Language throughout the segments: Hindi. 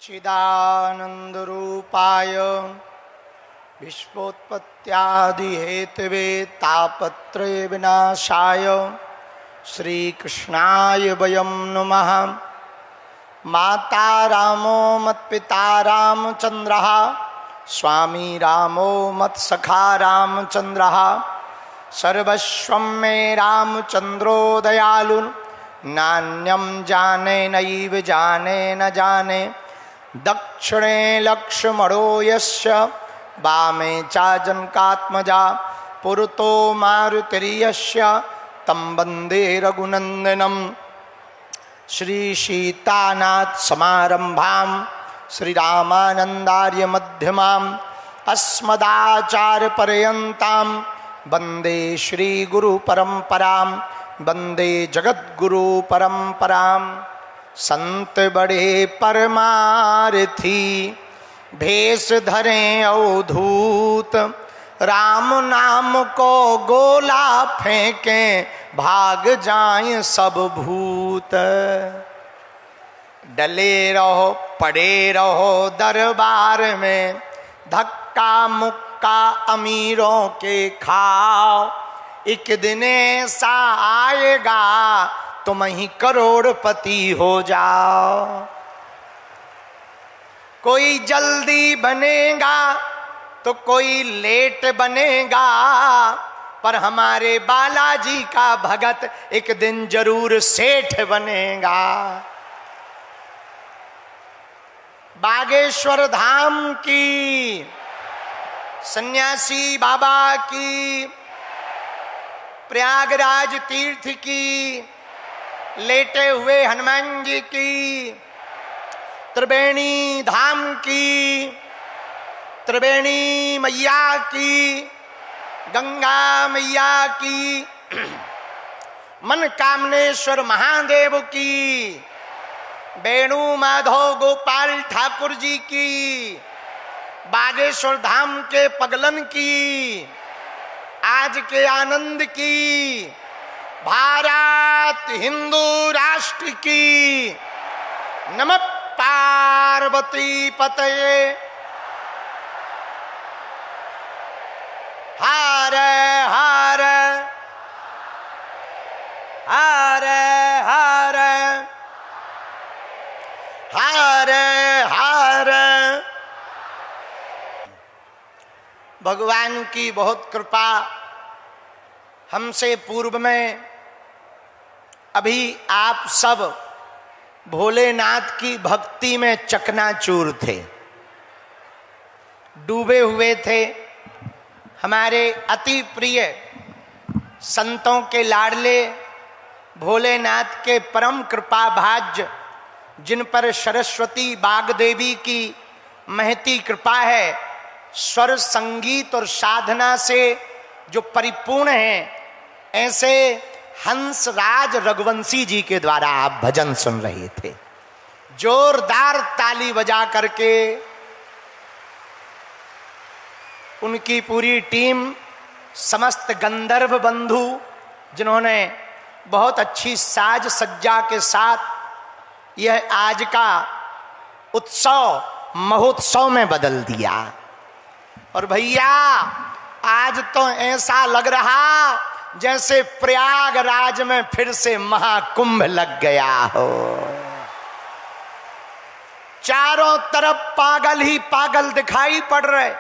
चिदानंदरूपाय विश्वोत्पत्त्यादिहेतवे तापत्रय विनाशाय श्रीकृष्णाय वयं नमः। माता रामो मत्पिता रामचन्द्रः, स्वामी रामो मत्सखा रामचन्द्रः। सर्वस्वं मे रामचन्द्रो दयालु, नान्यं जाने नैव जाने न जाने। दक्षिणे लक्ष्मणो यस्य, वामे चाजनकात्मजा। पुरतो मारुतिर्यस्य, तं वन्दे रघुनन्दनं। श्रीसीतानाथ समारंभां श्रीरामानन्दार्य मध्यमाम् अस्मदाचार्यपर्यन्तां वन्दे श्रीगुरुपरम्परां। वन्दे जगद्गुरु परम्परां। संत बड़े परमार्थी, भेष धरें अवधूत। राम नाम को गोला फेंकें, भाग जाएं सब भूत। डले रहो पड़े रहो दरबार में, धक्का मुक्का अमीरों के खाओ। एक दिन ऐसा आएगा तुम ही करोड़पति हो जाओ। कोई जल्दी बनेगा तो कोई लेट बनेगा, पर हमारे बालाजी का भगत एक दिन जरूर सेठ बनेगा। बागेश्वर धाम की, सन्यासी बाबा की, प्रयागराज तीर्थ की, लेटे हुए हनुमान जी की, त्रिवेणी धाम की, त्रिवेणी मैया की, गंगा मैया की, मनकामनेश्वर महादेव की, वेणु माधव गोपाल ठाकुर जी की, बागेश्वर धाम के पगलन की, आज के आनंद की, भारत हिंदू राष्ट्र की। नमः पार्वती पतये। हर हर हर हर हर हर। भगवान की बहुत कृपा हमसे पूर्व में अभी आप सब भोलेनाथ की भक्ति में चकनाचूर थे, डूबे हुए थे। हमारे अति प्रिय संतों के लाडले भोलेनाथ के परम कृपा भाज्य, जिन पर सरस्वती बागदेवी की महती कृपा है, स्वर संगीत और साधना से जो परिपूर्ण है, ऐसे हंसराज रघुवंशी जी के द्वारा आप भजन सुन रहे थे। जोरदार ताली बजा करके उनकी पूरी टीम, समस्त गंधर्व बंधु, जिन्होंने बहुत अच्छी साज सज्जा के साथ यह आज का उत्सव महोत्सव में बदल दिया। और भैया आज तो ऐसा लग रहा जैसे प्रयागराज में फिर से महाकुंभ लग गया हो। चारों तरफ पागल ही पागल दिखाई पड़ रहे।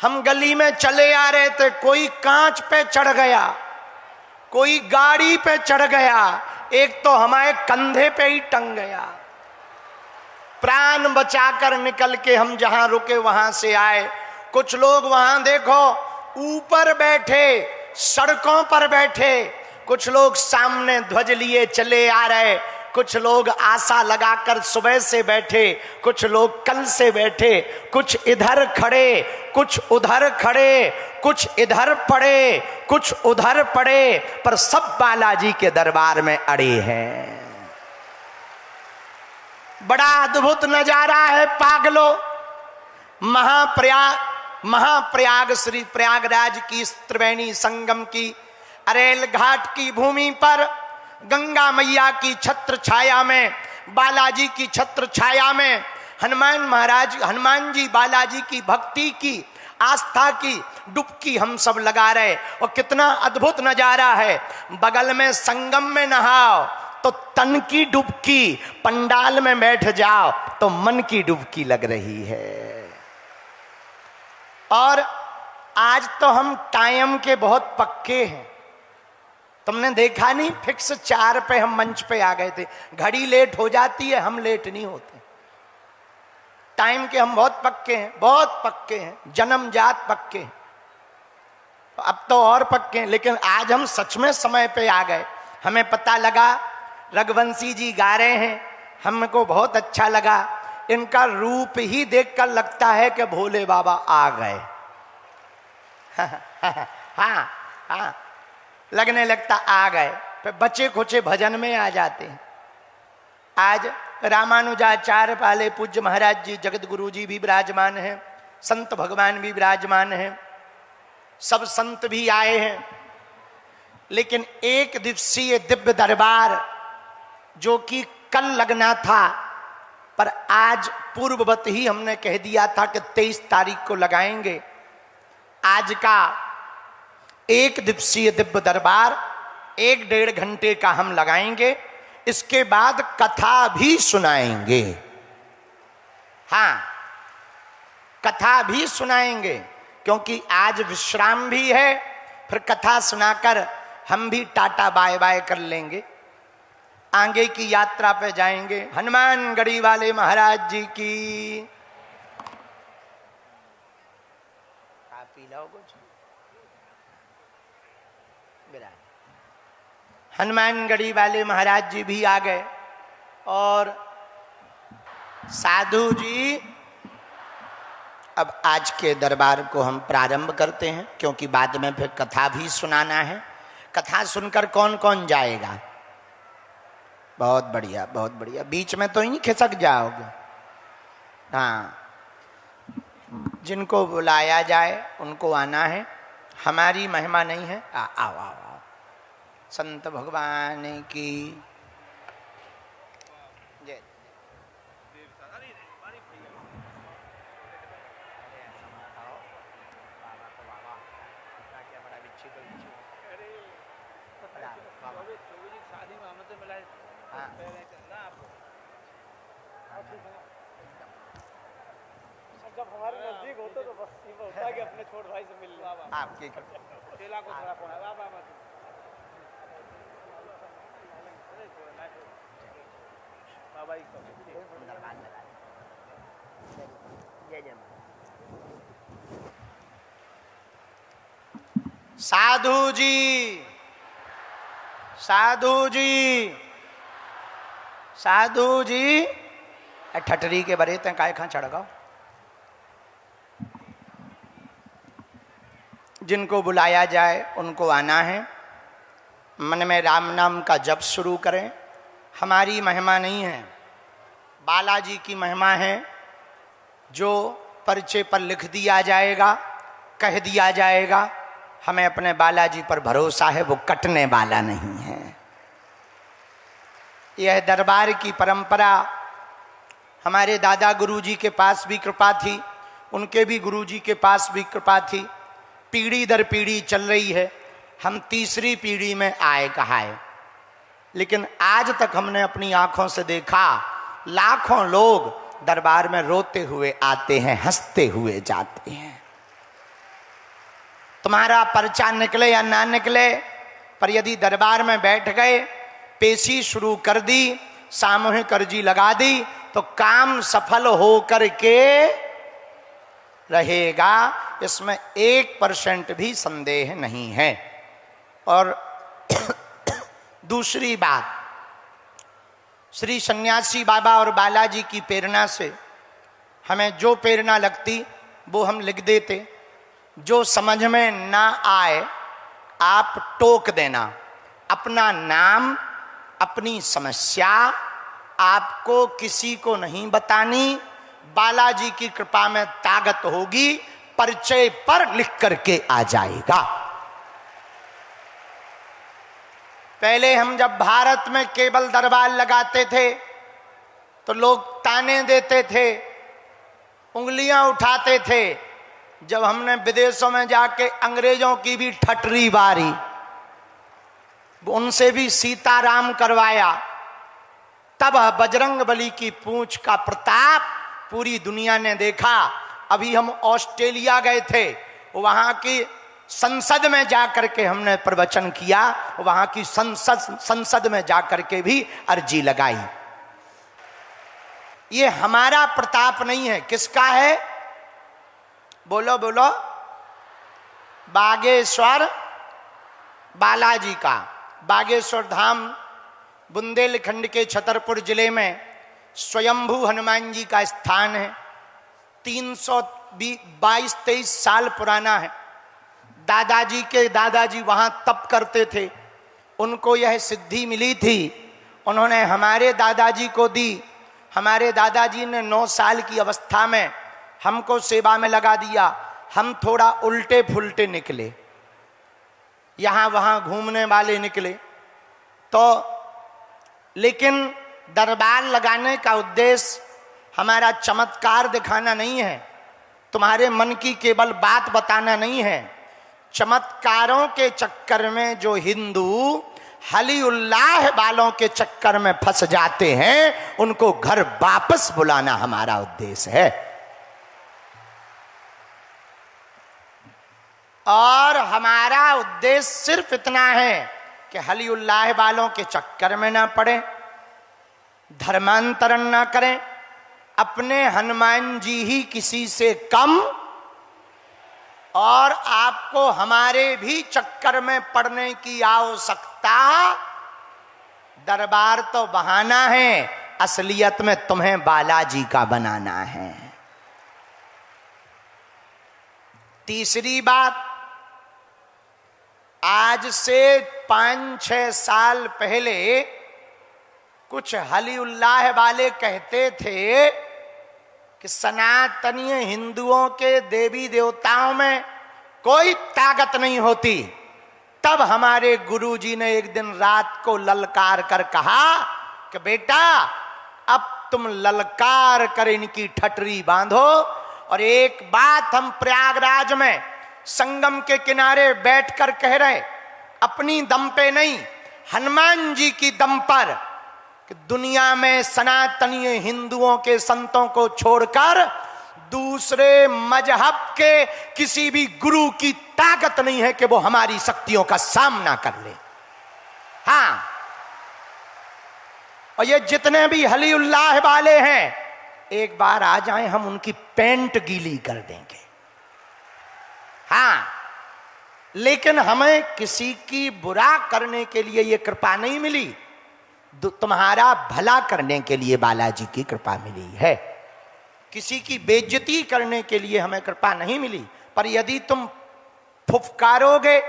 हम गली में चले आ रहे थे, कोई कांच पे चढ़ गया, कोई गाड़ी पे चढ़ गया, एक तो हमारे कंधे पे ही टंग गया। प्राण बचाकर निकल के हम जहां रुके वहां से आए। कुछ लोग वहां देखो ऊपर बैठे, सड़कों पर बैठे, कुछ लोग सामने ध्वज लिए चले आ रहे, कुछ लोग आशा लगाकर सुबह से बैठे, कुछ लोग कल से बैठे, कुछ इधर खड़े, कुछ उधर खड़े, कुछ इधर पड़े, कुछ उधर पड़े, पर सब बालाजी के दरबार में अड़े हैं। बड़ा अद्भुत नजारा है पागलो। महाप्रयाग श्री प्रयागराज की त्रिवेणी संगम की अरेल घाट की भूमि पर गंगा मैया की छत्र छाया में, बालाजी की छत्र छाया में हनुमान जी बालाजी की भक्ति की, आस्था की डुबकी हम सब लगा रहे। और कितना अद्भुत नजारा है, बगल में संगम में नहाओ तो तन की डुबकी, पंडाल में बैठ जाओ तो मन की डुबकी लग रही है। और आज तो हम टाइम के बहुत पक्के हैं। तुमने देखा नहीं, फिक्स 4 पे हम मंच पे आ गए थे। घड़ी लेट हो जाती है, हम लेट नहीं होते। टाइम के हम बहुत पक्के हैं, बहुत पक्के हैं, जन्मजात पक्के हैं। अब तो और पक्के हैं, लेकिन आज हम सच में समय पे आ गए। हमें पता लगा, रघुवंशी जी गा रहे हैं, हमको बहुत अच्छा लगा। इनका रूप ही देखकर लगता है कि भोले बाबा आ गए। हाँ हाँ, लगने लगता आ गए। फिर बचे खुचे भजन में आ जाते हैं। आज रामानुजाचार्य पाले पूज्य महाराज जी, जगत गुरु जी भी विराजमान हैं, संत भगवान भी विराजमान हैं, सब संत भी आए हैं। लेकिन एक दिवसीय दिव्य दरबार जो कि कल लगना था, पर आज पूर्ववत ही हमने कह दिया था कि 23 तारीख को लगाएंगे। आज का एक दिवसीय दिव्य दरबार 1-1.5 घंटे का हम लगाएंगे। इसके बाद कथा भी सुनाएंगे। हाँ, कथा भी सुनाएंगे, क्योंकि आज विश्राम भी है। फिर कथा सुनाकर हम भी टाटा बाय बाय कर लेंगे, आगे की यात्रा पे जाएंगे। हनुमानगढ़ी वाले महाराज जी की। आप पी लो कुछ। हनुमानगढ़ी वाले महाराज जी भी आ गए। और साधु जी, अब आज के दरबार को हम प्रारंभ करते हैं, क्योंकि बाद में फिर कथा भी सुनाना है। कथा सुनकर कौन कौन जाएगा? बहुत बढ़िया, बहुत बढ़िया। बीच में तो ही खिसक जाओगे। हाँ, जिनको बुलाया जाए उनको आना है, हमारी महिमा नहीं है। आओ आओ आओ। संत भगवान की जय। जब हमारे नजदीक होते तो बस ये होता है कि अपने छोट भाई से मिल लो। आपके चेला को थोड़ा फोन है। भाई जय जय। साधु जी, साधु जी, साधु जी, ठटरी के बरे ते काय खां चढ़ गओ। जिनको बुलाया जाए उनको आना है। मन में राम नाम का जप शुरू करें। हमारी महिमा नहीं है, बालाजी की महिमा है। जो पर्चे पर लिख दिया जाएगा, कह दिया जाएगा, हमें अपने बालाजी पर भरोसा है, वो कटने वाला नहीं है। यह दरबार की परंपरा हमारे दादा गुरुजी के पास भी कृपा थी, उनके भी गुरुजी के पास भी कृपा थी। पीढ़ी दर पीढ़ी चल रही है। हम 3री पीढ़ी में आए कहाए, लेकिन आज तक हमने अपनी आंखों से देखा लाखों लोग दरबार में रोते हुए आते हैं, हंसते हुए जाते हैं। तुम्हारा पर्चा निकले या ना निकले, पर यदि दरबार में बैठ गए, पेशी शुरू कर दी, सामूहिक अर्जी लगा दी, तो काम सफल हो करके रहेगा। इसमें 1% भी संदेह नहीं है। और दूसरी बात, श्री सन्यासी बाबा और बालाजी की प्रेरणा से हमें जो प्रेरणा लगती वो हम लिख देते। जो समझ में ना आए आप टोक देना। अपना नाम, अपनी समस्या आपको किसी को नहीं बतानी। बालाजी की कृपा में ताकत होगी, पर्चे पर लिख करके आ जाएगा। पहले हम जब भारत में केवल दरबार लगाते थे तो लोग ताने देते थे, उंगलियां उठाते थे। जब हमने विदेशों में जाके अंग्रेजों की भी ठटरी बारी, उनसे भी सीताराम करवाया, तब बजरंगबली की पूंछ का प्रताप पूरी दुनिया ने देखा। अभी हम ऑस्ट्रेलिया गए थे, वहां की संसद में जाकर के हमने प्रवचन किया, वहां की संसद में जाकर के भी अर्जी लगाई। ये हमारा प्रताप नहीं है, किसका है? बोलो बोलो। बागेश्वर बालाजी का। बागेश्वर धाम बुंदेलखंड के छतरपुर जिले में स्वयंभू हनुमान जी का स्थान है। 322-23 साल पुराना है। दादाजी के दादाजी वहां तप करते थे, उनको यह सिद्धि मिली थी, उन्होंने हमारे दादाजी को दी। हमारे दादाजी ने 9 साल की अवस्था में हमको सेवा में लगा दिया। हम थोड़ा उल्टे फुलटे निकले, यहां वहां घूमने वाले निकले, तो लेकिन दरबार लगाने का उद्देश्य हमारा चमत्कार दिखाना नहीं है, तुम्हारे मन की केवल बात बताना नहीं है। चमत्कारों के चक्कर में जो हिंदू हली उल्लाह वालों के चक्कर में फंस जाते हैं, उनको घर वापस बुलाना हमारा उद्देश्य है। और हमारा उद्देश्य सिर्फ इतना है कि हली उल्लाह वालों के चक्कर में ना पड़े, धर्मांतरण ना करें, अपने हनुमान जी ही किसी से कम, और आपको हमारे भी चक्कर में पड़ने की आवश्यकता। दरबार तो बहाना है, असलियत में तुम्हें बालाजी का बनाना है। तीसरी बात, आज से 5-6 साल पहले कुछ हली उल्लाह वाले कहते थे कि सनातनीय हिंदुओं के देवी देवताओं में कोई ताकत नहीं होती। तब हमारे गुरुजी ने एक दिन रात को ललकार कर कहा कि बेटा, अब तुम ललकार कर इनकी ठटरी बांधो। और एक बात हम प्रयागराज में संगम के किनारे बैठकर कह रहे, अपनी दम पे नहीं, हनुमान जी की दम पर, कि दुनिया में सनातनीय हिंदुओं के संतों को छोड़कर दूसरे मजहब के किसी भी गुरु की ताकत नहीं है कि वो हमारी शक्तियों का सामना कर ले। हाँ, और ये जितने भी हली उल्लाह वाले हैं, एक बार आ जाएं, हम उनकी पैंट गीली कर देंगे। हाँ, लेकिन हमें किसी की बुरा करने के लिए ये कृपा नहीं मिली, तुम्हारा भला करने के लिए बालाजी की कृपा मिली है। किसी की बेइज्जती करने के लिए हमें कृपा नहीं मिली। पर यदि तुम फुफकारोगे,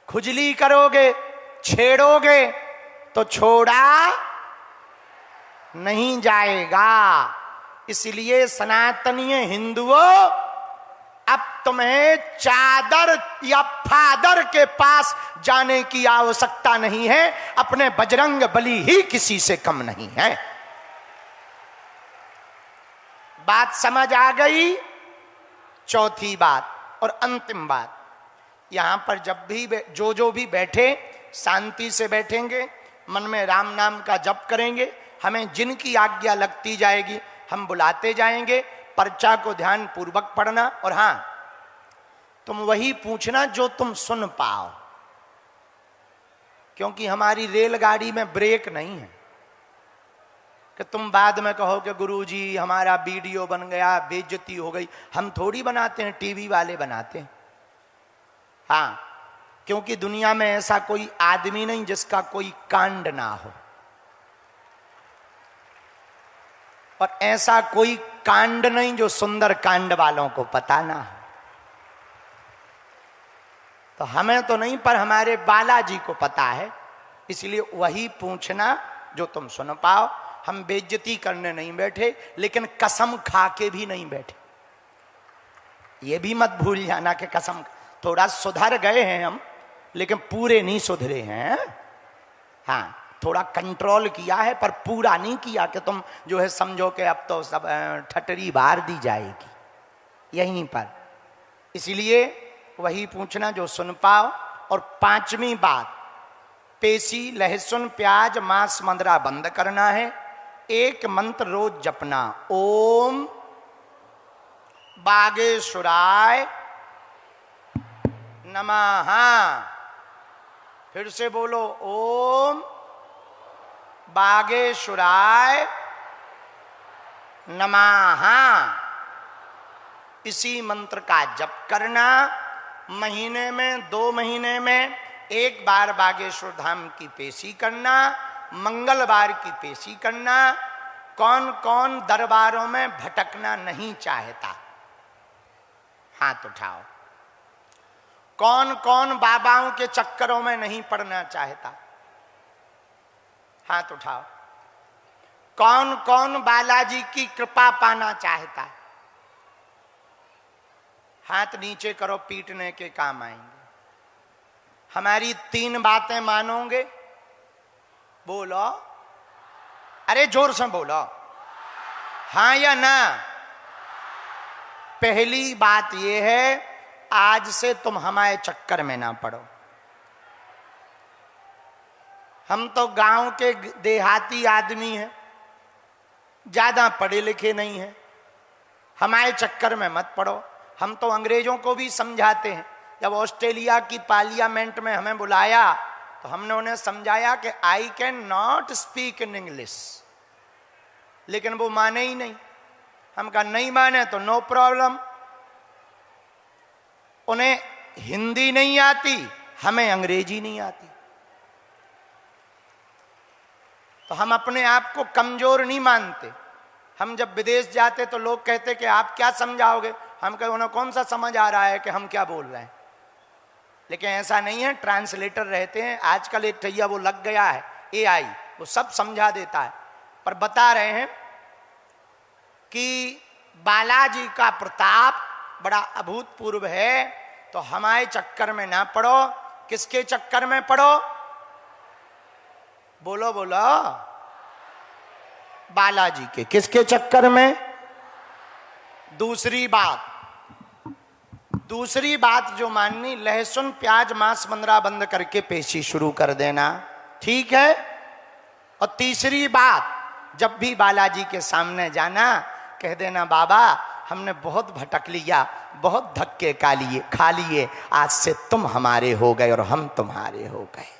खुजली करोगे, छेड़ोगे, तो छोड़ा नहीं जाएगा। इसलिए सनातनीय हिंदुओं, अब तुम्हें चादर या फादर के पास जाने की आवश्यकता नहीं है, अपने बजरंग बली ही किसी से कम नहीं है। बात समझ आ गई? चौथी बात और अंतिम बात, यहां पर जब भी जो भी बैठे, शांति से बैठेंगे, मन में राम नाम का जप करेंगे। हमें जिनकी आज्ञा लगती जाएगी हम बुलाते जाएंगे। पर्चा को ध्यान पूर्वक पढ़ना, और हां, तुम वही पूछना जो तुम सुन पाओ, क्योंकि हमारी रेलगाड़ी में ब्रेक नहीं है कि तुम बाद में कहो कि गुरुजी हमारा वीडियो बन गया, बेइज्जती हो गई। हम थोड़ी बनाते हैं, टीवी वाले बनाते हैं। हाँ, क्योंकि दुनिया में ऐसा कोई आदमी नहीं जिसका कोई कांड ना हो, और ऐसा कोई कांड नहीं जो सुंदर कांड वालों को पता ना हो। तो हमें तो नहीं, पर हमारे बालाजी को पता है, इसलिए वही पूछना जो तुम सुन पाओ। हम बेइज्जती करने नहीं बैठे, लेकिन कसम खा के भी नहीं बैठे। ये भी मत भूल जाना कि कसम, थोड़ा सुधर गए हैं हम, लेकिन पूरे नहीं सुधरे हैं। हाँ, थोड़ा कंट्रोल किया है, पर पूरा नहीं किया कि तुम जो है समझो कि अब तो सब ठटरी बाहर दी जाएगी यहीं पर। इसलिए वही पूछना जो सुन पाओ। और पांचवी बात, पेशी, लहसुन, प्याज, मांस, मंदरा बंद करना है। एक मंत्र रोज जपना, ओम बागेश्वराय नमः। फिर से बोलो, ओम बागेश्वराय नमः। इसी मंत्र का जप करना। महीने में 2 महीने में एक बार बागेश्वर धाम की पेशी करना, मंगलवार की पेशी करना। कौन कौन दरबारों में भटकना नहीं चाहता, हाथ उठाओ। कौन कौन बाबाओं के चक्करों में नहीं पड़ना चाहता, हाथ उठाओ। कौन कौन बालाजी की कृपा पाना चाहता है, हाथ नीचे करो, पीटने के काम आएंगे। हमारी 3 बातें मानोगे? बोलो, अरे जोर से बोलो, हां या ना। पहली बात यह है, आज से तुम हमारे चक्कर में ना पड़ो। हम तो गांव के देहाती आदमी हैं, ज्यादा पढ़े लिखे नहीं हैं, हमारे चक्कर में मत पड़ो। हम तो अंग्रेजों को भी समझाते हैं। जब ऑस्ट्रेलिया की पार्लियामेंट में हमें बुलाया तो हमने उन्हें समझाया कि I can not speak in English, लेकिन वो माने ही नहीं। हम कहा नहीं माने तो नो प्रॉब्लम। उन्हें हिंदी नहीं आती, हमें अंग्रेजी नहीं आती, तो हम अपने आप को कमजोर नहीं मानते। हम जब विदेश जाते तो लोग कहते कि आप क्या समझाओगे, हम कहे उन्हें कौन सा समझ आ रहा है कि हम क्या बोल रहे हैं। लेकिन ऐसा नहीं है, ट्रांसलेटर रहते हैं। आजकल एक ठैया वो लग गया है, एआई, वो सब समझा देता है। पर बता रहे हैं कि बालाजी का प्रताप बड़ा अभूतपूर्व है, तो हमारे चक्कर में ना पड़ो। किसके चक्कर में पड़ो? बोलो बोलो, बालाजी के। किसके चक्कर में? दूसरी बात जो माननी, लहसुन, प्याज, मांस, मंदरा बंद करके पेशी शुरू कर देना, ठीक है। और तीसरी बात, जब भी बालाजी के सामने जाना, कह देना बाबा हमने बहुत भटक लिया, बहुत धक्के खा लिए, आज से तुम हमारे हो गए और हम तुम्हारे हो गए।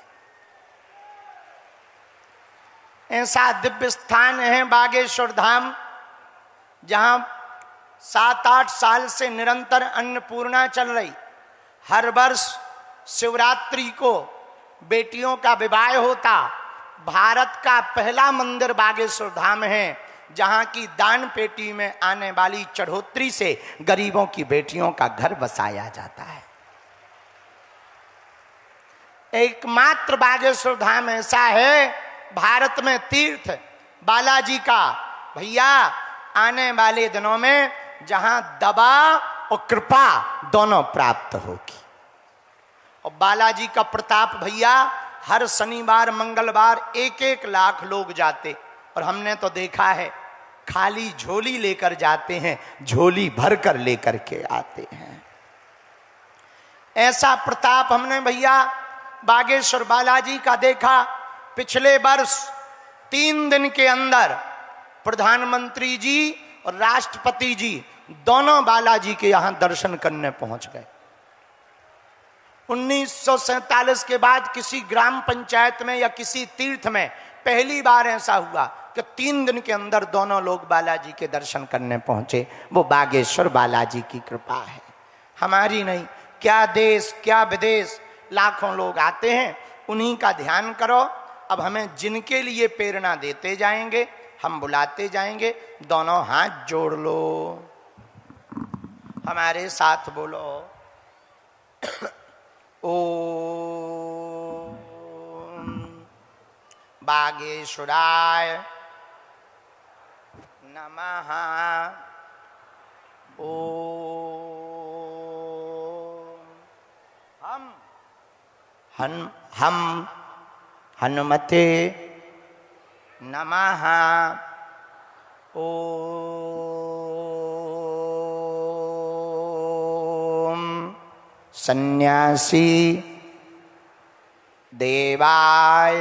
ऐसा दिव्य स्थान है बागेश्वर धाम, जहां 7-8 साल से निरंतर अन्नपूर्णा चल रही। हर वर्ष शिवरात्रि को बेटियों का विवाह होता। भारत का पहला मंदिर बागेश्वर धाम है, जहां की दान पेटी में आने वाली चढ़ोतरी से गरीबों की बेटियों का घर बसाया जाता है। एकमात्र बागेश्वर धाम ऐसा है भारत में तीर्थ बालाजी का, भैया, आने वाले दिनों में जहां दवा और कृपा दोनों प्राप्त होगी। और बालाजी का प्रताप भैया, हर शनिवार मंगलवार 1-1 लाख लोग जाते, और हमने तो देखा है खाली झोली लेकर जाते हैं, झोली भर कर लेकर के आते हैं। ऐसा प्रताप हमने भैया बागेश्वर बालाजी का देखा। पिछले वर्ष 3 दिन के अंदर प्रधानमंत्री जी और राष्ट्रपति जी दोनों बालाजी के यहां दर्शन करने पहुंच गए। 1947 के बाद किसी ग्राम पंचायत में या किसी तीर्थ में पहली बार ऐसा हुआ कि 3 दिन के अंदर दोनों लोग बालाजी के दर्शन करने पहुंचे। वो बागेश्वर बालाजी की कृपा है, हमारी नहीं। क्या देश क्या विदेश लाखों लोग आते हैं, उन्हीं का ध्यान करो। अब हमें जिनके लिए प्रेरणा देते जाएंगे, हम बुलाते जाएंगे। दोनों हाथ जोड़ लो, हमारे साथ बोलो, ओम बागेश्वराय नमः। ओम हम हनुमते नमः। ओम सन्यासी देवाय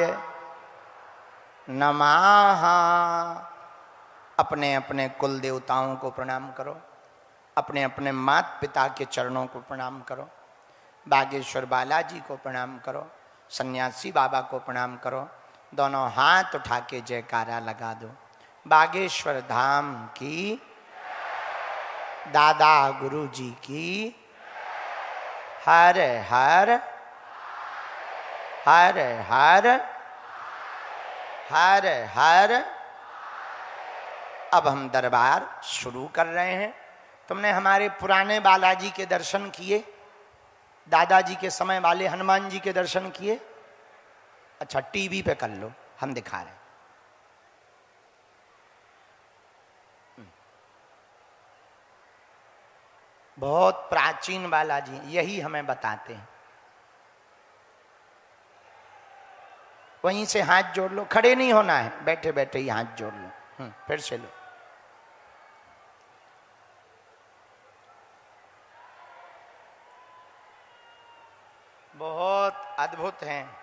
नमः। अपने अपने कुल देवताओं को प्रणाम करो, अपने अपने माता पिता के चरणों को प्रणाम करो, बागेश्वर बालाजी को प्रणाम करो, सन्यासी बाबा को प्रणाम करो। दोनों हाथ उठा के जयकारा लगा दो। बागेश्वर धाम की, दादा गुरु जी की, हर हर हर हर हर हर। अब हम दरबार शुरू कर रहे हैं। तुमने हमारे पुराने बालाजी के दर्शन किए, दादाजी के समय वाले हनुमान जी के दर्शन किए? अच्छा, टीवी पे कर लो, हम दिखा रहे हैं। बहुत प्राचीन बालाजी, यही हमें बताते हैं। वहीं से हाथ जोड़ लो, खड़े नहीं होना है, बैठे बैठे ही हाथ जोड़ लो। फिर से लो। बहुत अद्भुत हैं।